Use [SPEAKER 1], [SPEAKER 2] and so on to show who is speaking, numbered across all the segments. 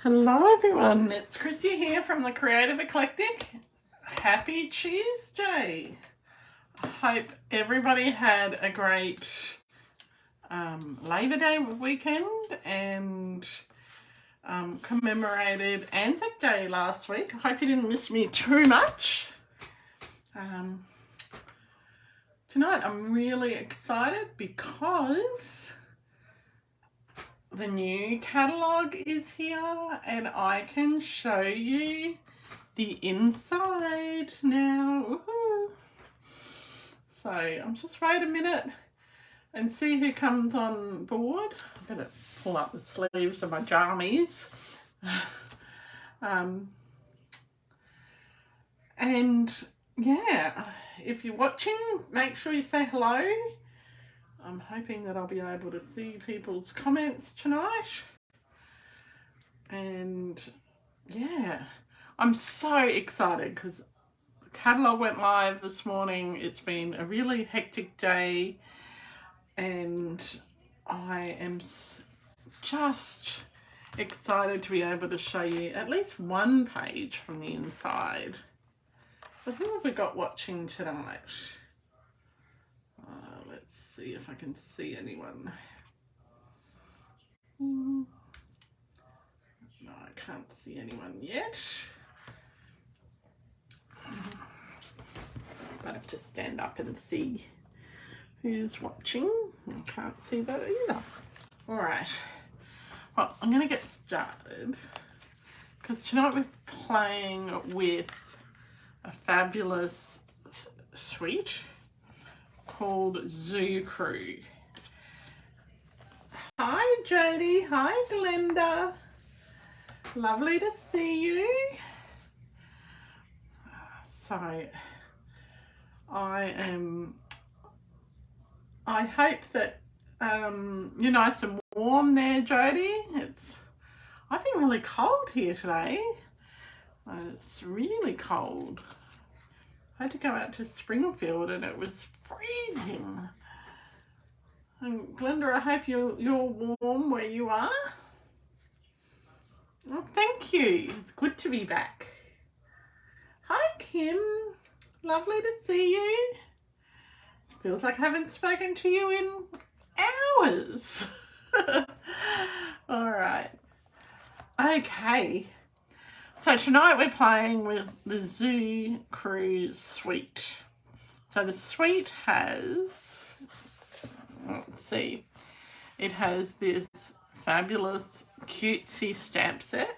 [SPEAKER 1] Hello everyone, it's Chrissy here from the Creative Eclectic. Happy Tuesday. I hope everybody had a great Labor Day weekend and commemorated Anzac Day last week. I hope you didn't miss me too much. Tonight I'm really excited because the new catalogue is here and I can show you the inside now. Woohoo. So I'm just wait a minute and see who comes on board. I better pull up the sleeves of my jammies. And yeah, if you're watching, make sure you say hello. I'm hoping that I'll be able to see people's comments tonight. And yeah, I'm so excited because the catalogue went live this morning. It's been a really hectic day and I am just excited to be able to show you at least one page from the inside. So who have we got watching tonight? Let's see if I can see anyone. No, I can't see anyone yet. I have to stand up and see who's watching. I can't see that either. All right. Well, I'm going to get started because tonight we're playing with a fabulous suite called Zoo Crew. Hi Jody, hi Glenda. Lovely to see you. So I hope that you're nice and warm there, Jody. I've been really cold here today. It's really cold. I had to go out to Springfield and it was freezing. And Glenda, I hope you're warm where you are. Well, thank you. It's good to be back. Hi Kim, lovely to see you. It feels like I haven't spoken to you in hours. All right. Okay. So tonight we're playing with the Zoo Crew suite. So the suite has, let's see, it has this fabulous cutesy stamp set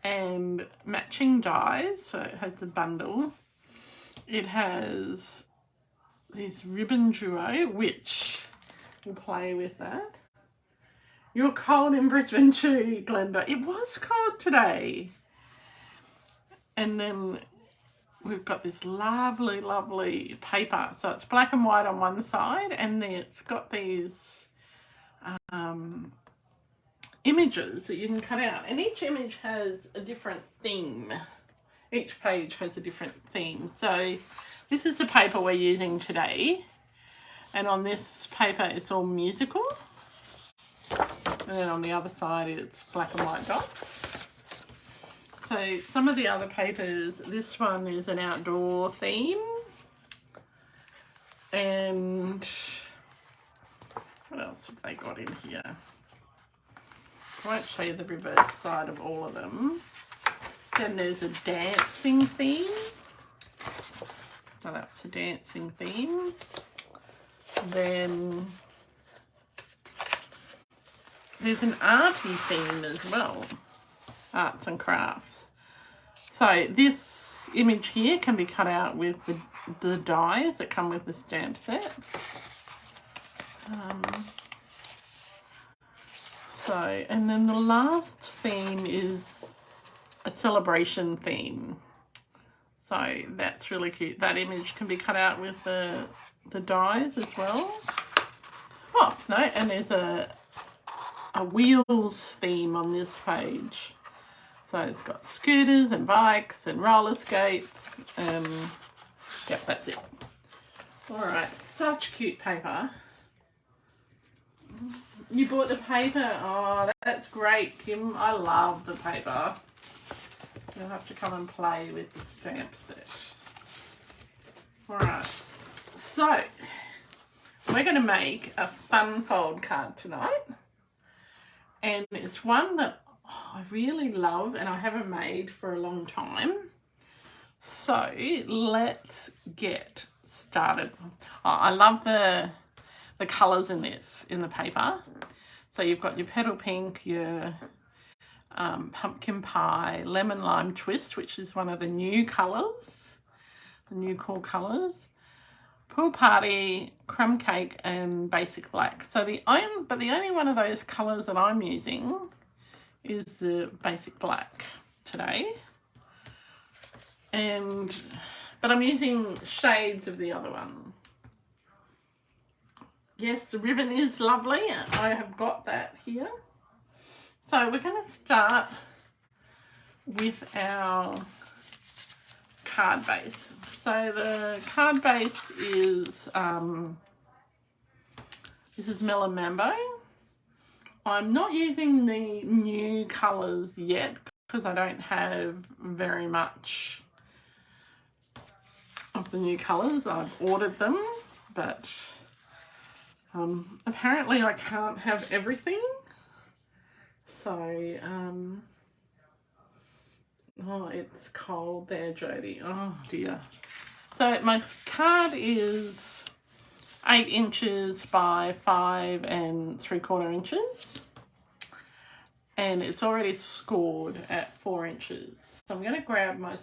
[SPEAKER 1] and matching dies. So it has a bundle. It has this ribbon duo, which we'll play with that. You're cold in Brisbane too, Glenda. It was cold today. And then we've got this lovely, lovely paper. So it's black and white on one side and then it's got these images that you can cut out. And each image has a different theme. Each page has a different theme. So this is the paper we're using today. And on this paper, it's all musical. And then on the other side, it's black and white dots. So some of the other papers, this one is an outdoor theme. And what else have they got in here? I won't show you the reverse side of all of them. Then there's a dancing theme. So that's a dancing theme. Then there's an arty theme as well. Arts and crafts. So this image here can be cut out with the dies that come with the stamp set. And then the last theme is a celebration theme. So that's really cute. That image can be cut out with the dies as well. Oh, no, and there's a wheels theme on this page. So it's got scooters and bikes and roller skates. Yep, that's it. All right, such cute paper. You bought the paper. Oh, that's great, Kim. I love the paper. You'll have to come and play with the stamp set. Alright, so we're going to make a fun fold card tonight. And it's one that I really love and I haven't made for a long time. So let's get started. Oh, I love the colours in this, in the paper. So you've got your petal pink, your pumpkin pie, lemon lime twist, which is one of the new colours, the new cool colours, pool party, crumb cake, and basic black. So the only one of those colours that I'm using is the basic black today, but I'm using shades of the other one. Yes, the ribbon is lovely. I have got that here. So we're going to start with our card base. So the card base is, this is Melon Mambo. I'm not using the new colours yet because I don't have very much of the new colours. I've ordered them, but apparently I can't have everything. So, oh, it's cold there, Jodie. Oh dear. So my card is 8 inches by 5 3/4 inches. And it's already scored at 4 inches. So I'm going to grab my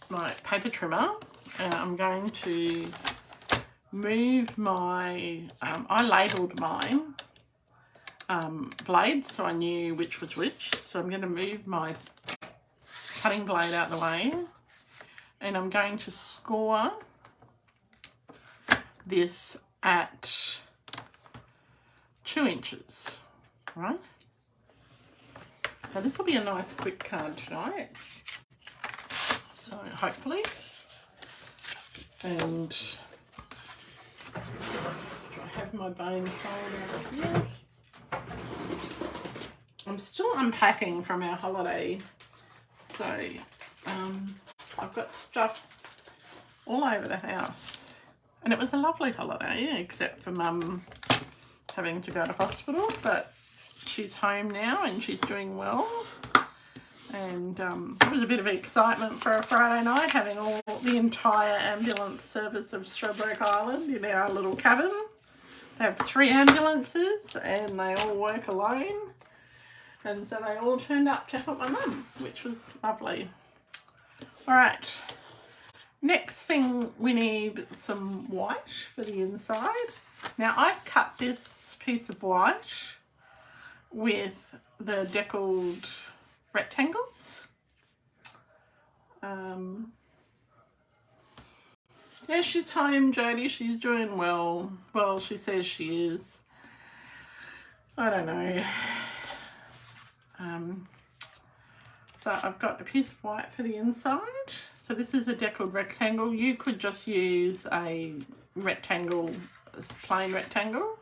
[SPEAKER 1] my paper trimmer, and I'm going to move my, I labelled mine blades so I knew which was which. So I'm going to move my cutting blade out of the way, and I'm going to score this at 2 inches, right? So this will be a nice quick card tonight. So hopefully, and do I have my bone folder here? I'm still unpacking from our holiday, so I've got stuff all over the house, and it was a lovely holiday except for Mum having to go to hospital, but she's home now and she's doing well. And it was a bit of excitement for a Friday night, having the entire ambulance service of Stradbroke Island in our little cabin. They have 3 ambulances and they all work alone, and so they all turned up to help my mum, which was lovely. Alright, next thing, we need some white for the inside. Now I've cut this piece of white with the deckled rectangles. Yeah, she's home, Jodie. She's doing well. Well, she says she is. I don't know. So I've got a piece of white for the inside. So this is a deckled rectangle. You could just use a rectangle, a plain rectangle.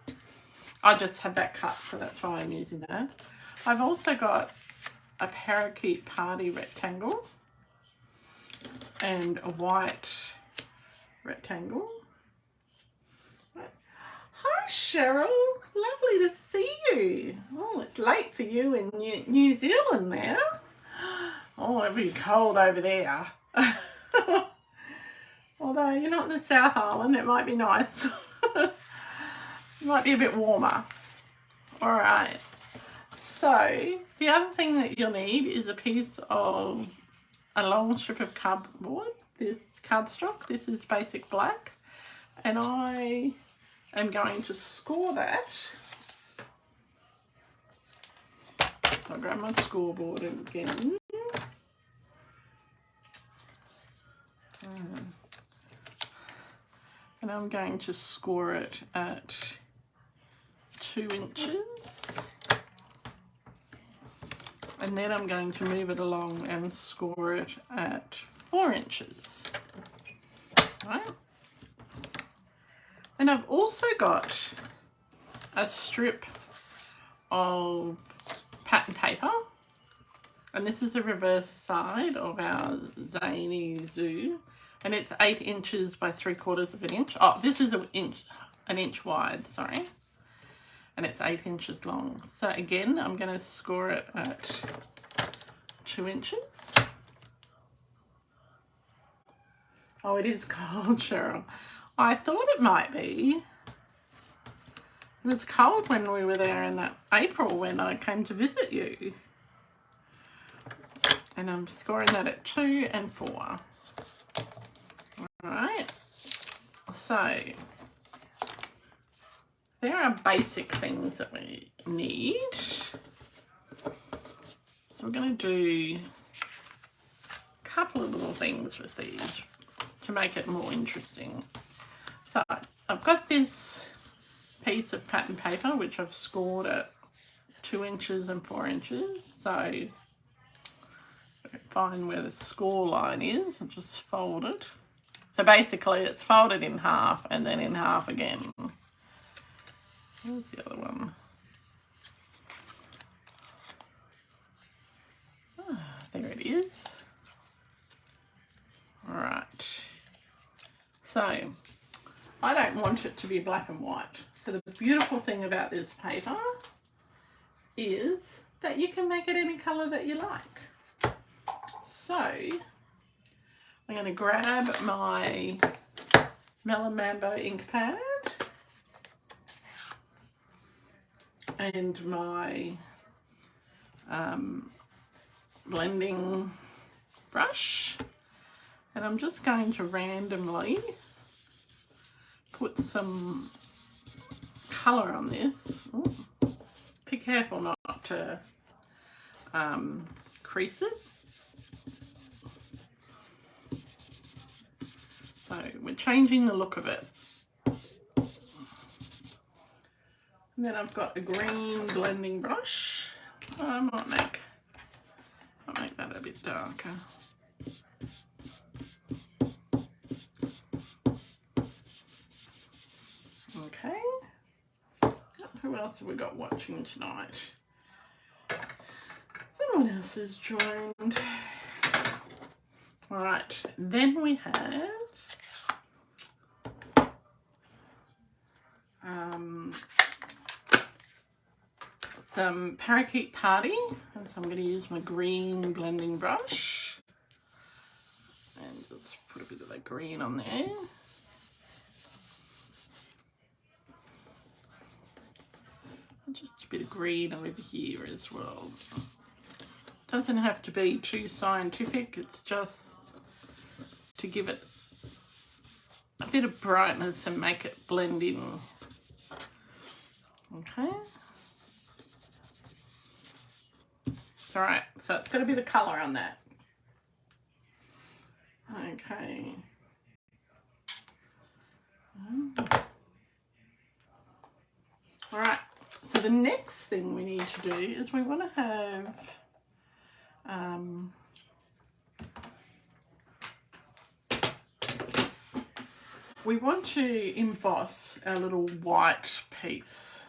[SPEAKER 1] I just had that cut, so that's why I'm using that. I've also got a parakeet party rectangle and a white rectangle. Hi Cheryl, lovely to see you. Oh, it's late for you in New Zealand now. Oh, it'll be cold over there. Although you're not in the South Island, it might be nice. It might be a bit warmer. All right. So the other thing that you'll need is a piece of a long strip of cardboard. This cardstock. This is basic black, and I am going to score that. So I'll grab my scoreboard again. And I'm going to score it at 2 inches. And then I'm going to move it along and score it at 4 inches. Right? And I've also got a strip of pattern paper, and this is the reverse side of our Zany Zoo, and it's 8 inches by 3/4 of an inch. Oh, this is an inch wide, sorry, and it's 8 inches long. So again, I'm going to score it at 2 inches. Oh, it is cold, Cheryl. I thought it might be. It was cold when we were there in that April when I came to visit you. And I'm scoring that at 2 and 4. Alright. So, there are basic things that we need. So we're going to do a couple of little things with these to make it more interesting. So, I've got this piece of pattern paper which I've scored at 2 inches and 4 inches. So find where the score line is and just fold it. So basically it's folded in half and then in half again. Where's the other one? There it is. Alright. So I don't want it to be black and white. So the beautiful thing about this paper is that you can make it any colour that you like. So I'm going to grab my Melon Mambo ink pad and my blending brush, and I'm just going to randomly put some colour on this. Ooh. Be careful not to crease it. So we're changing the look of it. And then I've got a green blending brush. I might make that a bit darker. Okay. Who else have we got watching tonight? Someone else has joined. Alright, then we have some Parakeet Party, and so I'm going to use my green blending brush and just put a bit of that green on there. And just a bit of green over here as well. Doesn't have to be too scientific, it's just to give it a bit of brightness and make it blend in. Okay. Alright, so it's got a bit of colour on that. Okay. Alright, so the next thing we need to do is we want to have we want to emboss our little white piece.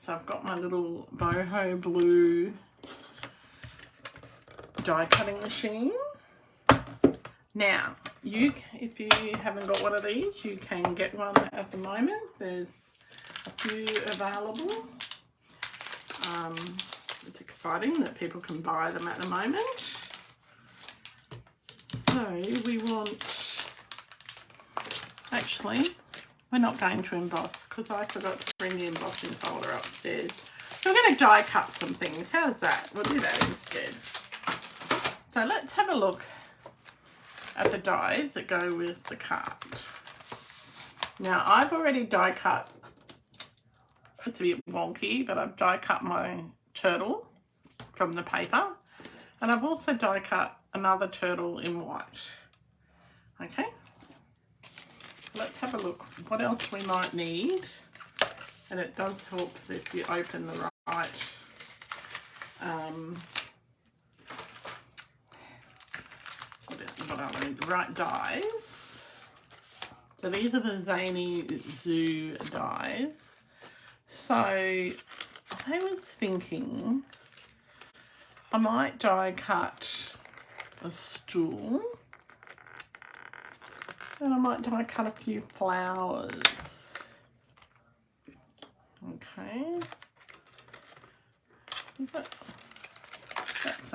[SPEAKER 1] So I've got my little boho blue die cutting machine. Now, if you haven't got one of these, you can get one at the moment. There's a few available. It's exciting that people can buy them at the moment. So we want, actually, we're not going to emboss because I forgot to bring the embossing folder upstairs. So we're going to die cut some things. How's that? We'll do that instead. So let's have a look at the dies that go with the card. Now I've already die cut, it's a bit wonky, but I've die cut my turtle from the paper, and I've also die cut another turtle in white. Okay, let's have a look what else we might need, and it does help if you open the right right dies. So these are the Zany Zoo dies. So I was thinking I might die cut a stool, and I might die cut a few flowers. Okay. That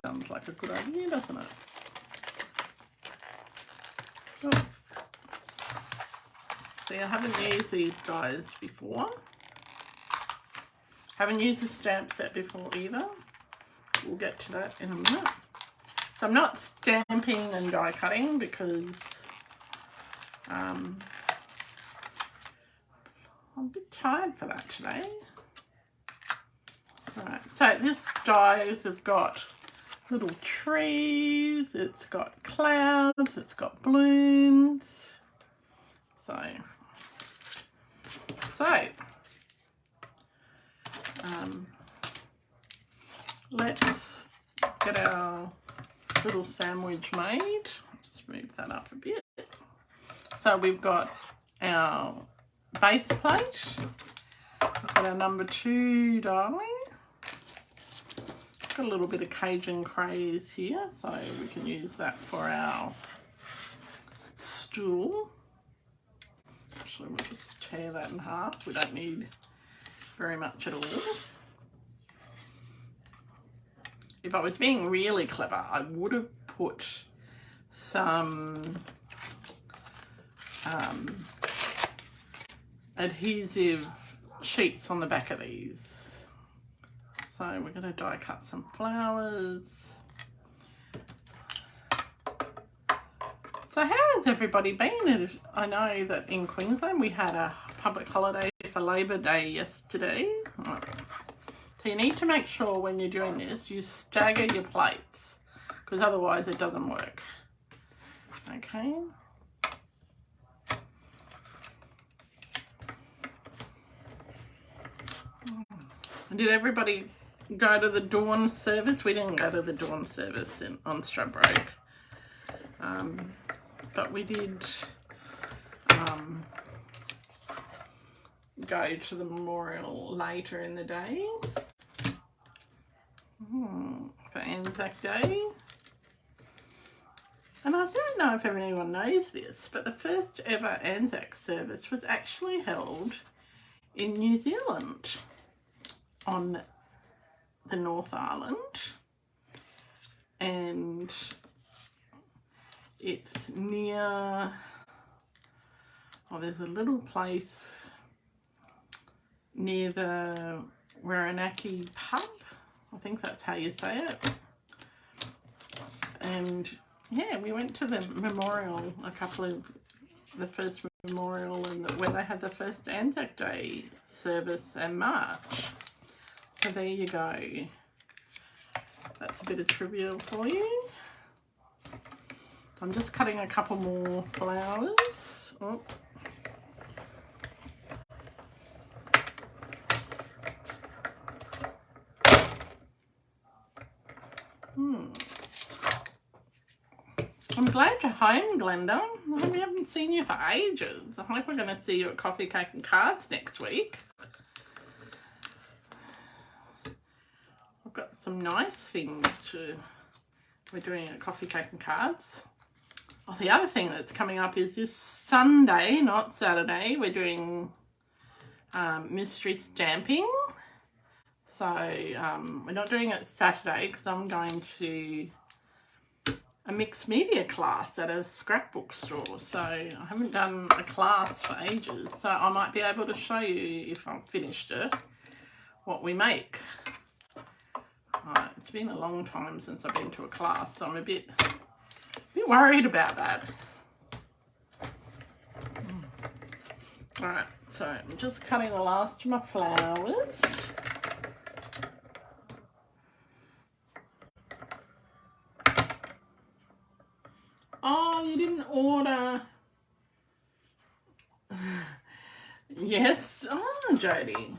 [SPEAKER 1] sounds like a good idea, doesn't it? Oh. See, I haven't used these guys before. Haven't used the stamp set before either. We'll get to that in a minute. So I'm not stamping and die cutting because I'm a bit tired for that today. Right, so this dies have got little trees, it's got clouds, it's got balloons. Let's get our little sandwich made. Just move that up a bit. So we've got our base plate, we've got our number 2 die. Got a little bit of Cajun craze here, so we can use that for our stool. Actually, we'll just tear that in half. We don't need very much at all. If I was being really clever, I would have put some adhesive sheets on the back of these. So we're going to die cut some flowers. So how has everybody been? I know that in Queensland we had a public holiday for Labor Day yesterday. So you need to make sure when you're doing this, you stagger your plates, because otherwise it doesn't work. Okay. Did everybody go to the dawn service? We didn't go to the dawn service on Stradbroke. But we did go to the memorial later in the day for Anzac Day. And I don't know if anyone knows this, but the first ever Anzac service was actually held in New Zealand on the North Island, and it's near, there's a little place near the Whirinaki pub, I think that's how you say it. And yeah, we went to the memorial, the first memorial where they had the first Anzac Day service in March. So there you go. That's a bit of trivia for you. I'm just cutting a couple more flowers. Oh. I'm glad you're home, Glenda. We haven't seen you for ages. I hope we're going to see you at Coffee, Cake and Cards next week. I've got some nice things we're doing at Coffee, Cake and Cards. Oh, the other thing that's coming up is this Sunday, not Saturday, we're doing mystery stamping. So we're not doing it Saturday because I'm going to a mixed media class at a scrapbook store. So I haven't done a class for ages. So I might be able to show you, if I've finished it, what we make. It's been a long time since I've been to a class, so I'm a bit worried about that. Alright, so I'm just cutting the last of my flowers. Oh, you didn't order. Yes. Oh, Jodie.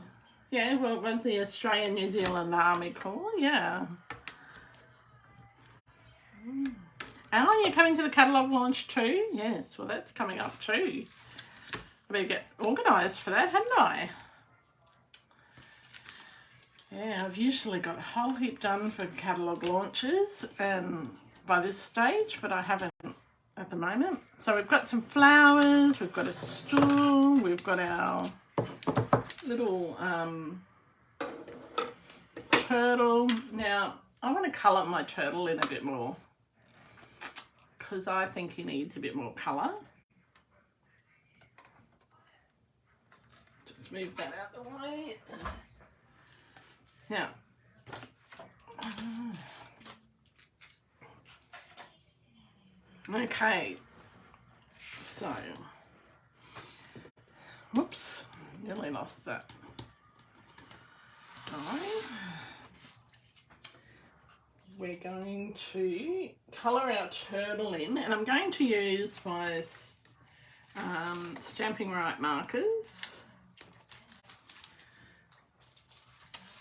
[SPEAKER 1] Yeah, well, it was the Australian New Zealand Army Corps, yeah. Oh, you're coming to the catalogue launch too? Yes, well, that's coming up too. I better get organised for that, hadn't I? Yeah, I've usually got a whole heap done for catalogue launches by this stage, but I haven't at the moment. So we've got some flowers, we've got a stool, we've got our little turtle. Now, I want to colour my turtle in a bit more because I think he needs a bit more colour. Just move that out the way. Now, okay, so, whoops, nearly lost that. We're going to colour our turtle in, and I'm going to use my Stamping Right markers.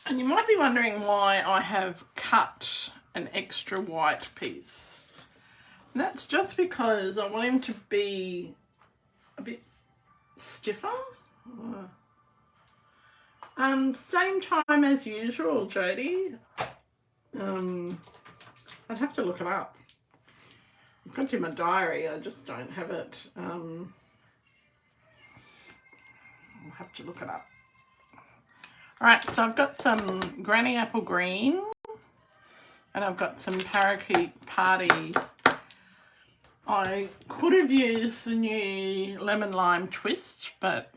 [SPEAKER 1] And you might be wondering why I have cut an extra white piece. And that's just because I want him to be a bit stiffer. Same time as usual, Jodie. I'd have to look it up. I've got it in my diary, I just don't have it. I'll have to look it up. Alright, so I've got some Granny Apple Green and I've got some Parakeet Party. I could have used the new Lemon Lime Twist, but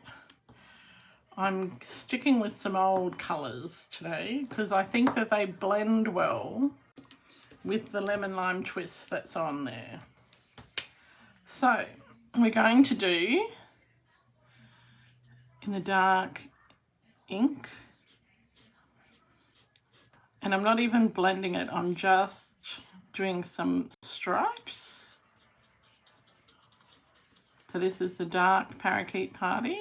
[SPEAKER 1] I'm sticking with some old colours today because I think that they blend well with the Lemon Lime Twist that's on there. So we're going to do, in the dark ink, and I'm not even blending it, I'm just doing some stripes. So this is the dark Parakeet Party.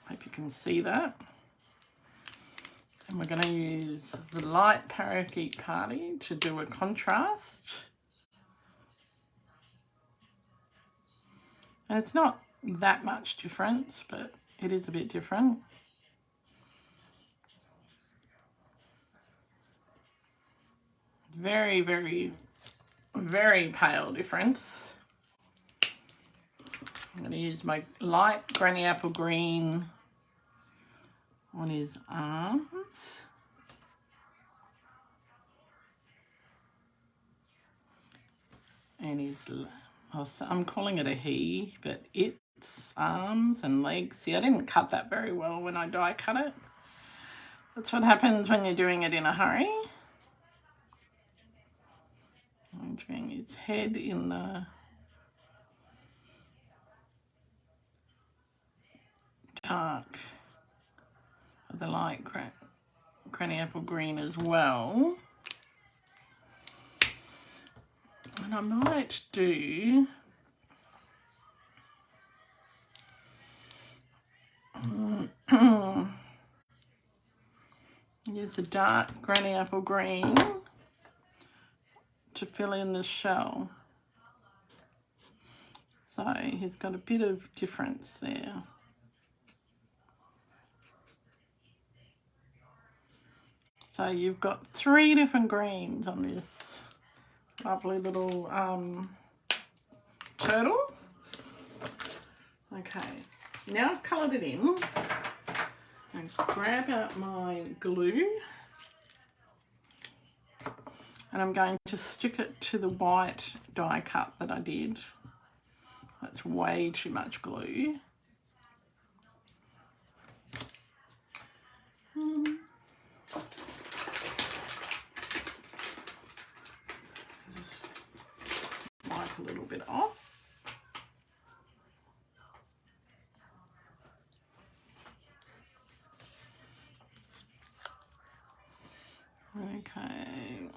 [SPEAKER 1] Hope you can see that. And we're going to use the light Parakeet Party to do a contrast. And it's not that much difference, but it is a bit different. Very, very, very pale difference. I'm going to use my light Granny Apple Green on his arms. And his, I'm calling it a he, but its arms and legs. See, I didn't cut that very well when I die cut it. That's what happens when you're doing it in a hurry. I'm doing his head in the dark, the light Granny Apple Green as well. And I might do use the dark Granny Apple Green to fill in the shell. So he's got a bit of difference there. So you've got 3 different greens on this lovely little turtle. Okay, now I've coloured it in. I grab out my glue and I'm going to stick it to the white die cut that I did. That's way too much glue. Just wipe a little bit off. Okay.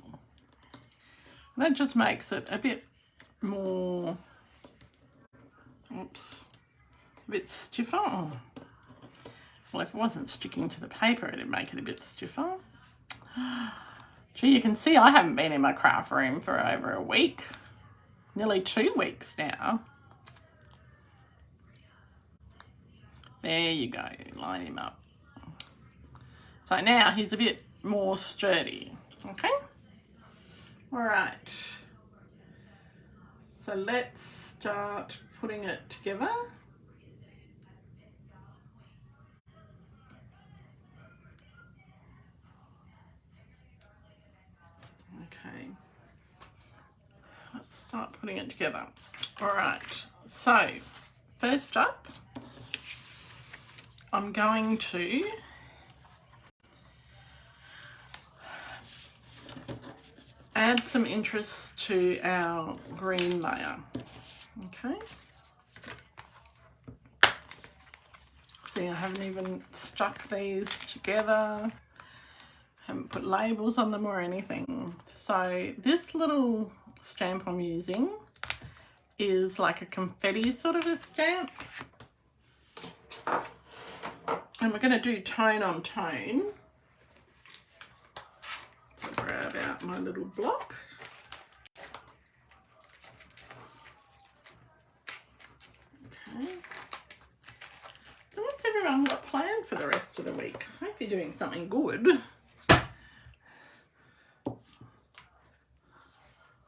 [SPEAKER 1] That just makes it a bit more, oops, a bit stiffer. Oh. Well, if it wasn't sticking to the paper, it'd make it a bit stiffer. Gee, you can see I haven't been in my craft room for over a week. Nearly 2 weeks now. There you go, line him up. So now he's a bit more sturdy, okay? All right. So let's start putting it together. Okay. Let's start putting it together. All right. So first up, I'm going to add some interest to our green layer. Okay. See, I haven't even stuck these together. Haven't put labels on them or anything. So this little stamp I'm using is like a confetti sort of a stamp. And we're going to do tone on tone. So grab out my little block. Okay. So what's everyone got planned for the rest of the week? I hope you're doing something good.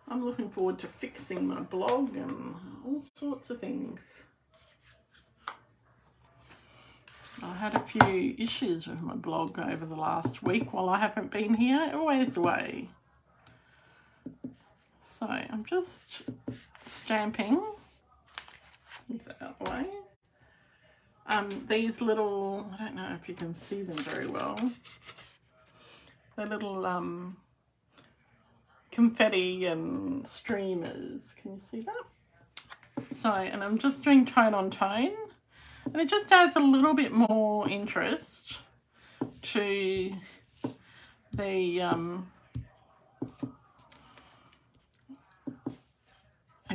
[SPEAKER 1] I'm looking forward to fixing my blog and all sorts of things. I had a few issues with my blog over the last week while I haven't been here, always away. So I'm just stamping, move that out of the way. These little, I don't know if you can see them very well, the little confetti and streamers, can you see that? So, and I'm just doing tone on tone. And it just adds a little bit more interest to the, and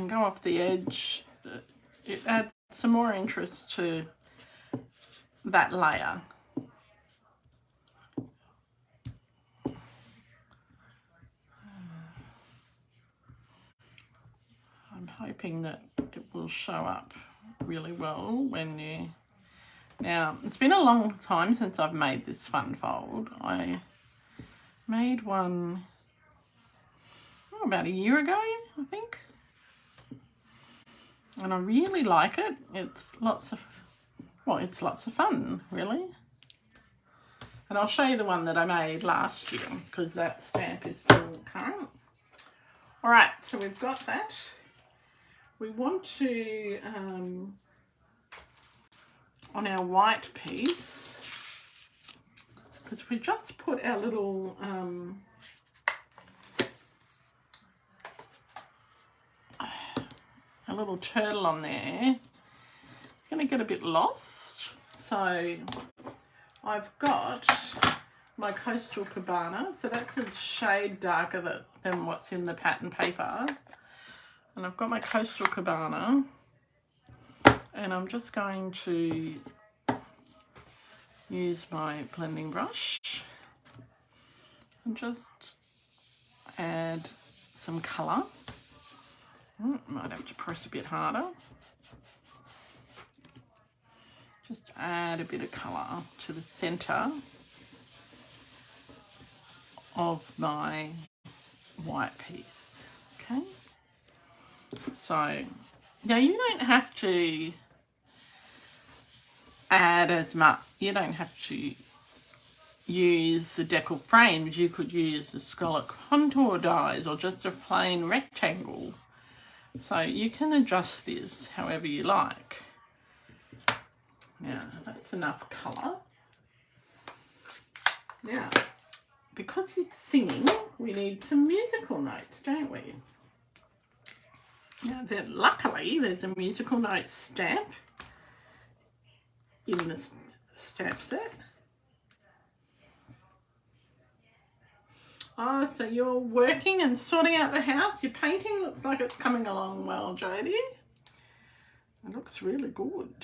[SPEAKER 1] go off the edge. It adds some more interest to that layer. I'm hoping that it will show up really well when you... Now, it's been a long time since I've made this fun fold. I made one about a year ago, I think. And I really like it. It's lots of fun, really. And I'll show you the one that I made last year because that stamp is still current. All right, so we've got that. We want to... on our white piece, because if we just put our little turtle on there, it's going to get a bit lost. So I've got my Coastal Cabana, so that's a shade darker than what's in the pattern paper, and I've got my Coastal Cabana. And I'm just going to use my blending brush and just add some colour. Might have to press a bit harder. Just add a bit of colour to the centre of my white piece. Okay. So now you don't have to add as much, you don't have to use the decal frames. You could use the scallop contour dies or just a plain rectangle. So you can adjust this however you like. Now that's enough colour. Now, because it's singing, we need some musical notes, don't we? Now, luckily, there's a musical notes stamp in the stamp set. Oh, so you're working and sorting out the house. Your painting looks like it's coming along well, Jodie. It looks really good.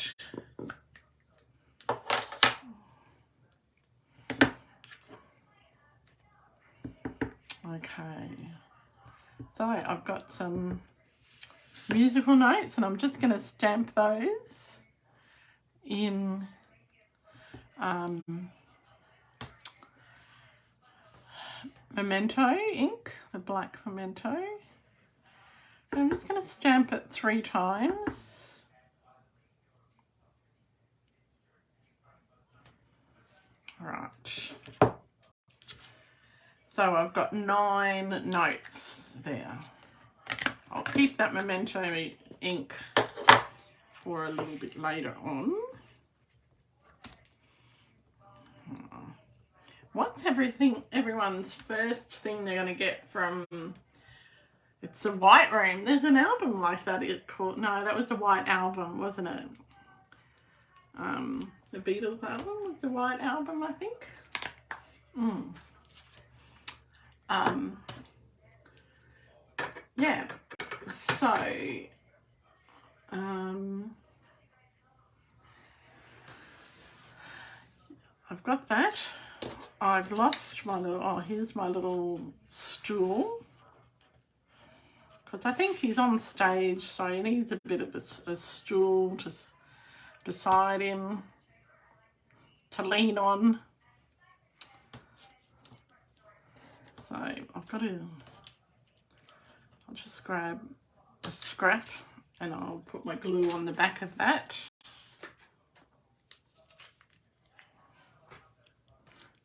[SPEAKER 1] Okay. So I've got some musical notes and I'm just going to stamp those in memento ink, the black memento. I'm just going to stamp it 3 times. Right. So I've got 9 notes there. I'll keep that memento ink for a little bit later on. What's everyone's first thing they're going to get from It's the White Room? There's an album like that. It's called, no, that was the White Album, wasn't it? The Beatles album was the White Album, I think. Yeah. So, I've got that. I've lost my little, oh, here's my little stool. Because I think he's on stage, so he needs a bit of a stool just beside him to lean on. So I've got to, I'll just grab a scrap and I'll put my glue on the back of that.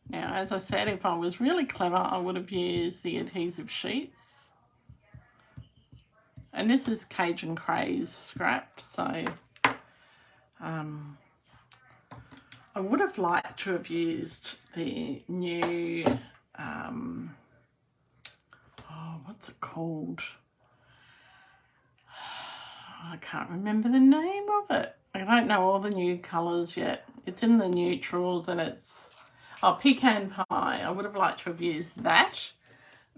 [SPEAKER 1] Now, as I said, if I was really clever, I would have used the adhesive sheets. And this is Cajun Craze scrap, so I would have liked to have used the new, oh, what's it called? I can't remember the name of it. I don't know all the new colours yet. It's in the neutrals and it's, oh, pecan pie. I would have liked to have used that,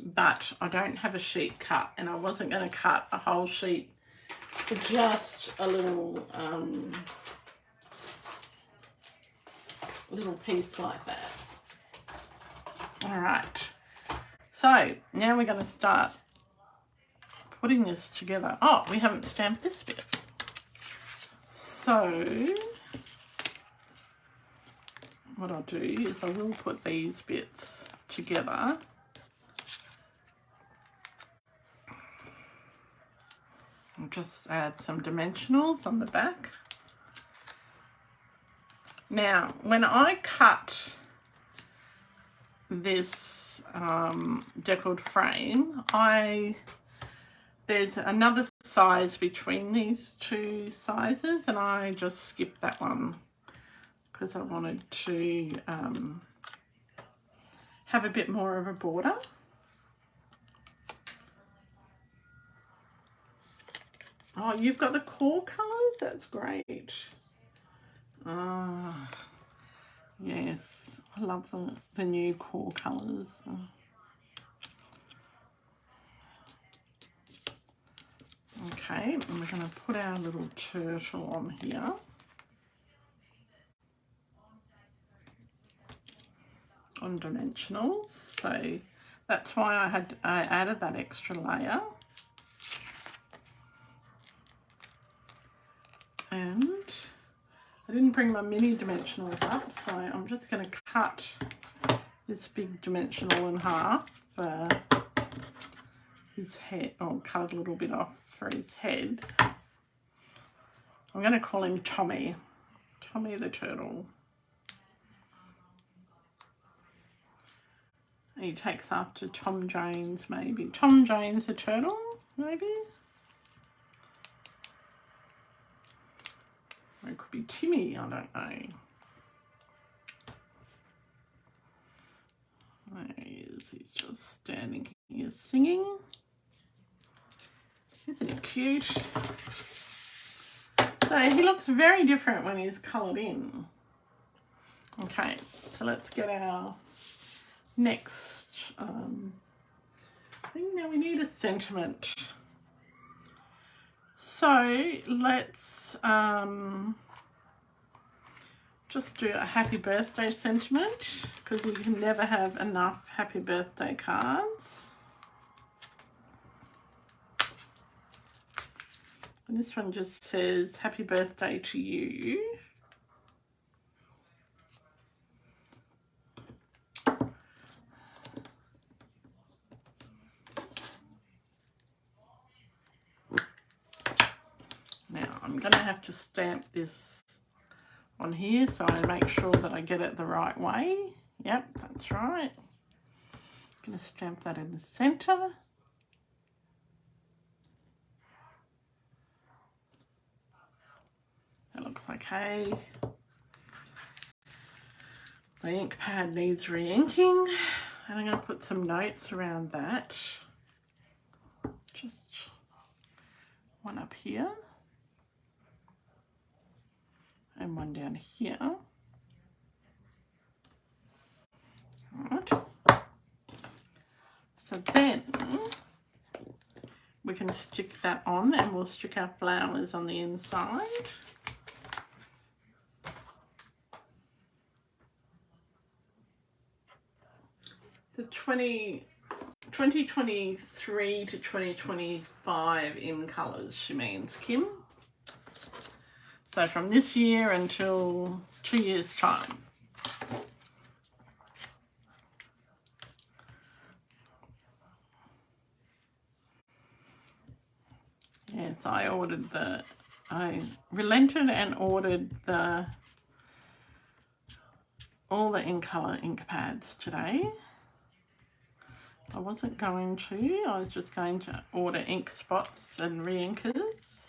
[SPEAKER 1] but I don't have a sheet cut and I wasn't going to cut a whole sheet for just a little piece like that. All right, so now we're going to start putting this together. Oh, we haven't stamped this bit. So what I'll do is I will put these bits together. I'll just add some dimensionals on the back. Now, when I cut this deckled frame, there's another size between these 2 sizes and I just skipped that one because I wanted to have a bit more of a border. Oh, you've got the core colours? That's great. Ah, yes, I love the new core colours. Okay, and we're going to put our little turtle on here. On dimensionals, so that's why I added that extra layer. And I didn't bring my mini dimensionals up, so I'm just going to cut this big dimensional in half for his head. I'll cut a little bit off for his head. I'm going to call him Tommy. Tommy the turtle. He takes after Tom Jones, maybe. Tom Jones the turtle, maybe? Or it could be Timmy, I don't know. There he is, he's just standing here singing. Isn't he cute? So he looks very different when he's coloured in. Okay, so let's get our next thing. Now we need a sentiment. So let's just do a happy birthday sentiment because we can never have enough happy birthday cards. And this one just says happy birthday to you. going to have to stamp this on here so I make sure that I get it the right way. Yep, that's right. I'm going to stamp that in the centre. That looks okay. The ink pad needs re-inking, and I'm going to put some notes around that. Just one up here and one down here. Right. So then we can stick that on, and we'll stick our flowers on the inside. The 2023 to 2025 in colours, she means, Kim. So from this year until 2 years' time. Yes, I relented and ordered all the in colour ink pads today. I wasn't going to, I was just going to order ink spots and re-inkers.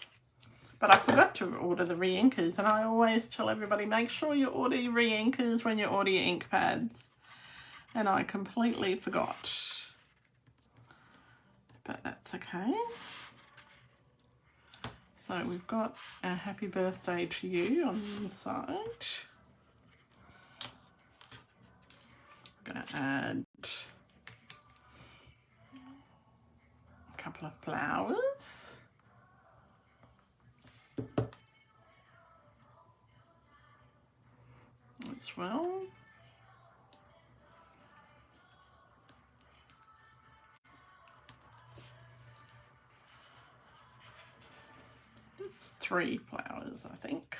[SPEAKER 1] But I forgot to order the re-inkers, and I always tell everybody, make sure you order your re-inkers when you order your ink pads. And I completely forgot. But that's okay. So we've got our happy birthday to you on the inside. I'm going to add a couple of flowers. As well. It's 3 flowers, I think.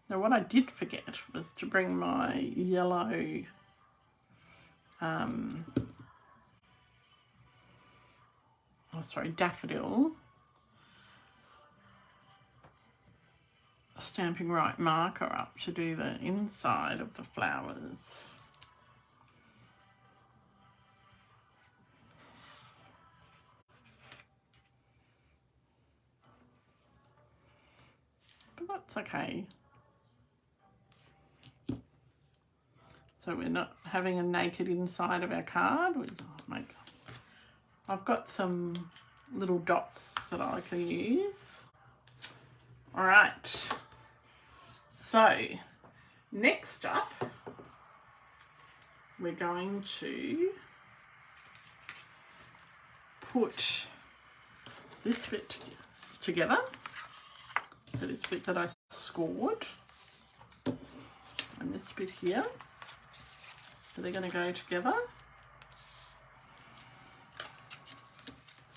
[SPEAKER 1] Now what I did forget was to bring my yellow daffodil Stamping Right marker up to do the inside of the flowers. But that's okay. So we're not having a naked inside of our card. I've got some little dots that I can use. All right. So next up, we're going to put this bit together. So this bit that I scored and this bit here. So they're going to go together.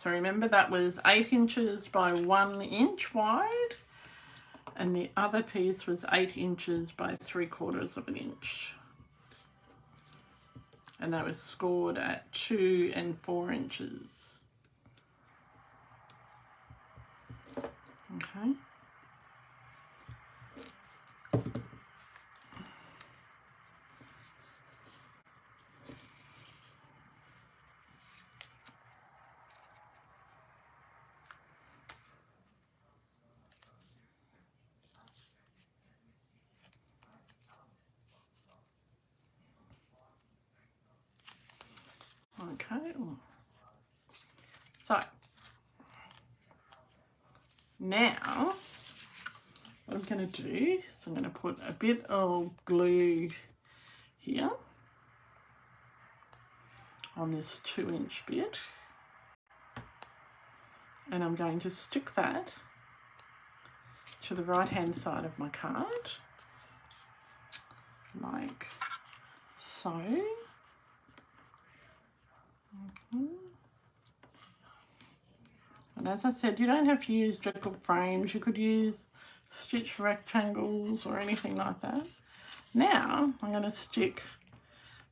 [SPEAKER 1] So remember that was 8 inches by 1 inch wide, and the other piece was 8 inches by 3/4 of an inch. And that was scored at 2 and 4 inches. Okay. Okay, so now what I'm going to do is I'm going to put a bit of glue here on this 2-inch bit, and I'm going to stick that to the right hand side of my card like so. And as I said, you don't have to use decal frames. You could use stitch rectangles or anything like that. Now I'm going to stick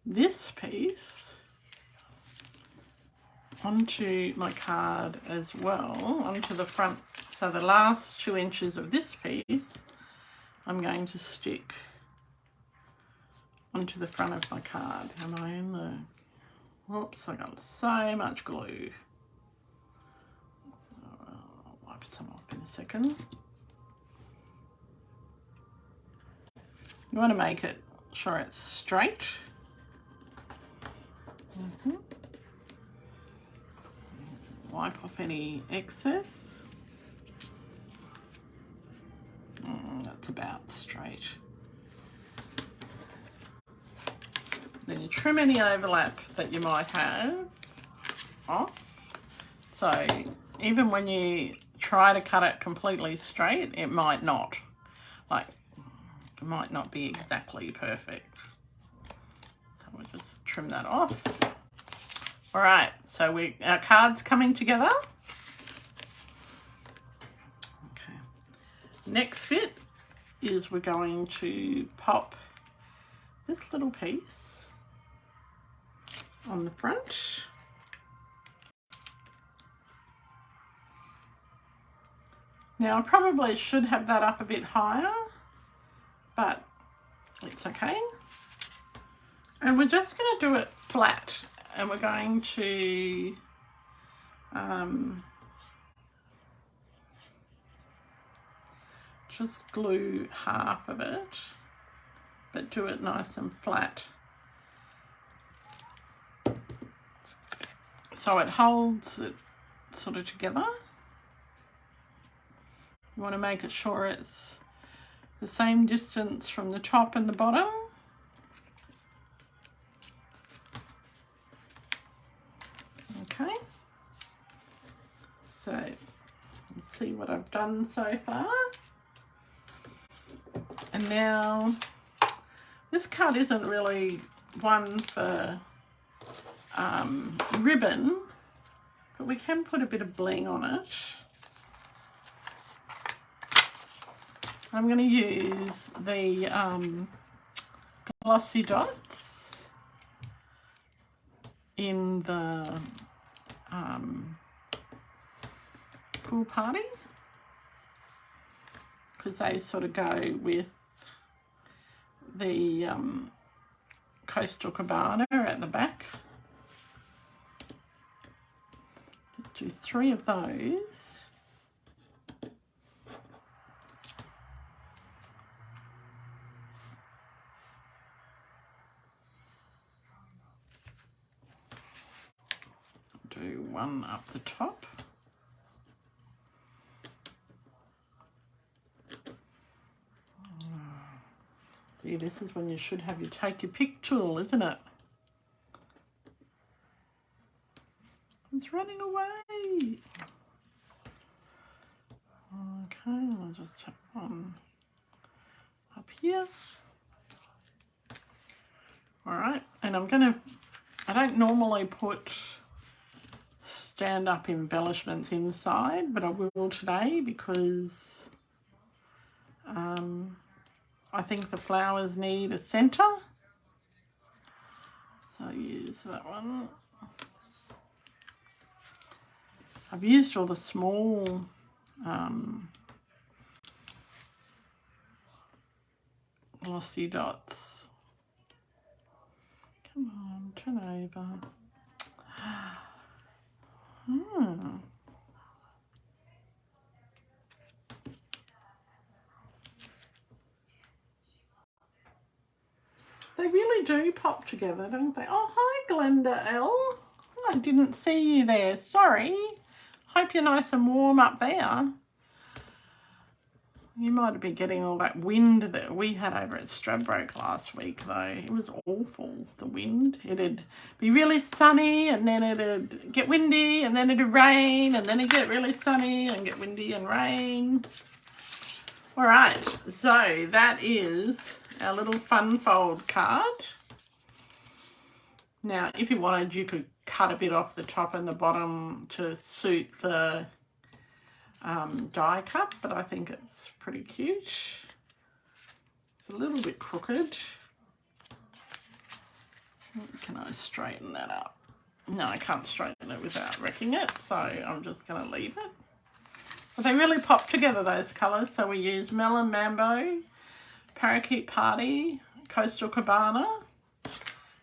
[SPEAKER 1] this piece onto my card as well, onto the front. So the last 2 inches of this piece I'm going to stick onto the front of my card. Am I in the... Whoops, I got so much glue. I'll wipe some off in a second. You want to make it sure it's straight. Wipe off any excess. That's about straight. Then you trim any overlap that you might have off. So even when you try to cut it completely straight, it might not. Like, it might not be exactly perfect. So we'll just trim that off. All right, so our card's coming together. Okay. Next bit is we're going to pop this little piece on the front. Now I probably should have that up a bit higher, but it's okay. And we're just going to do it flat, and we're going to just glue half of it, but do it nice and flat so it holds it sort of together. You want to make it sure it's the same distance from the top and the bottom. Okay, so let's see what I've done so far. And now this card isn't really one for ribbon, but we can put a bit of bling on it. I'm going to use the glossy dots in the Pool Party, because they sort of go with the Coastal Cabana at the back. Just do 3 of those. Do 1 up the top. See, this is when you should have your take your pick tool, isn't it? It's running away. Okay, I'll just have 1 up here. All right, and I don't normally put stand-up embellishments inside, but I will today because I think the flowers need a centre. So I'll use that one. I've used all the small glossy dots. Come on, turn over. They really do pop together, don't they? Oh, hi, Glenda L. I didn't see you there. Sorry. Hope you're nice and warm up there. You might have been getting all that wind that we had over at Stradbroke last week, though. It was awful, the wind. It'd be really sunny, and then it'd get windy, and then it'd rain, and then it'd get really sunny and get windy and rain. All right, so that is our little fun fold card. Now, if you wanted, you could cut a bit off the top and the bottom to suit the die cut, but I think it's pretty cute. It's a little bit crooked. Can I straighten that up? No, I can't straighten it without wrecking it, so I'm just going to leave it. But they really pop together, those colours. So we use Melon Mambo, Parakeet Party, Coastal Cabana,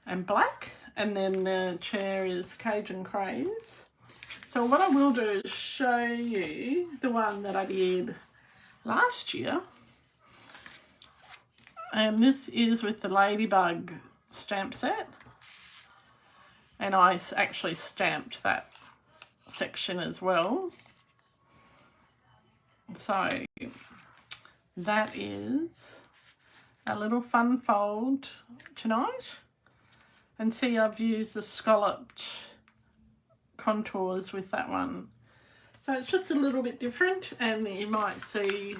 [SPEAKER 1] and black. And then the chair is Cajun Craze. So what I will do is show you the one that I did last year. And this is with the Ladybug stamp set. And I actually stamped that section as well. So that is a little fun fold tonight. And see, I've used the scalloped contours with that one. So it's just a little bit different, and you might see,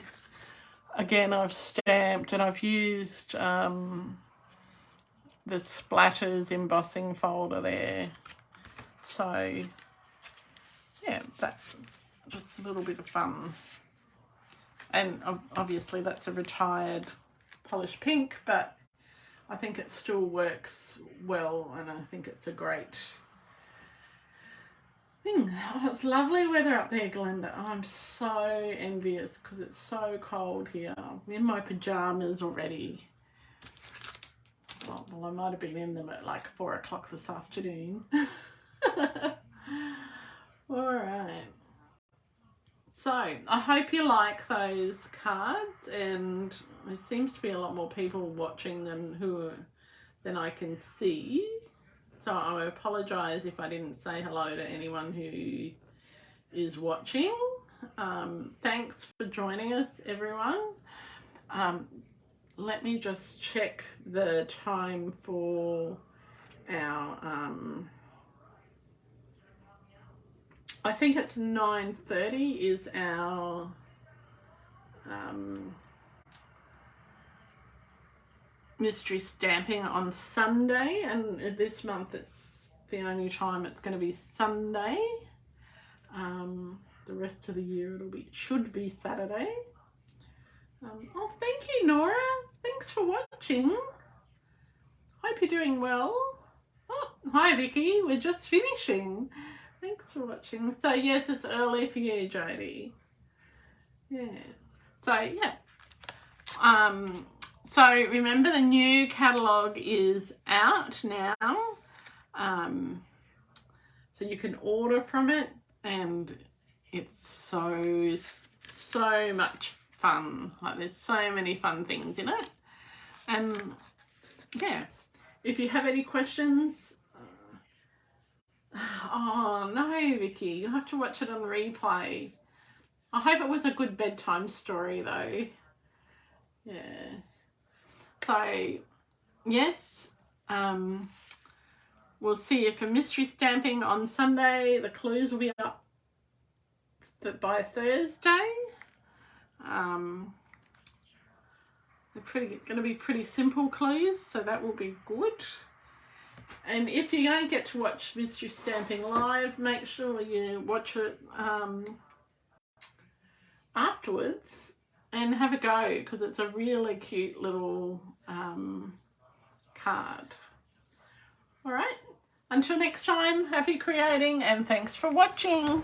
[SPEAKER 1] again, I've stamped and I've used the Splatters embossing folder there. So yeah, that's just a little bit of fun. And obviously that's a retired polished pink, but I think it still works well, and I think it's a great thing. Oh, it's lovely weather up there, Glenda. I'm so envious because it's so cold here. I'm in my pajamas already. Well, I might have been in them at like 4 o'clock this afternoon. All right. So I hope you like those cards, and there seems to be a lot more people watching than I can see. So I apologise if I didn't say hello to anyone who is watching. Thanks for joining us, everyone. Let me just check the time for our, I think it's 9:30 is our mystery stamping on Sunday, and this month it's the only time it's going to be Sunday. The rest of the year should be Saturday. Oh, thank you, Nora. Thanks for watching. Hope you're doing well. Oh, hi, Vicky. We're just finishing. Thanks for watching. So, yes, it's early for you, Jodie. Yeah. So, yeah. So, remember the new catalogue is out now. So you can order from it, and it's so much fun. Like, there's so many fun things in it. And yeah, if you have any questions, oh no, Vicky, you have to watch it on replay. I hope it was a good bedtime story though. Yeah. So yes, we'll see you for mystery stamping on Sunday. The clues will be up by Thursday. They're going to be pretty simple clues, so that will be good. And if you don't get to watch mystery stamping live, make sure you watch it afterwards and have a go, because it's a really cute little card. All right, until next time, happy creating and thanks for watching.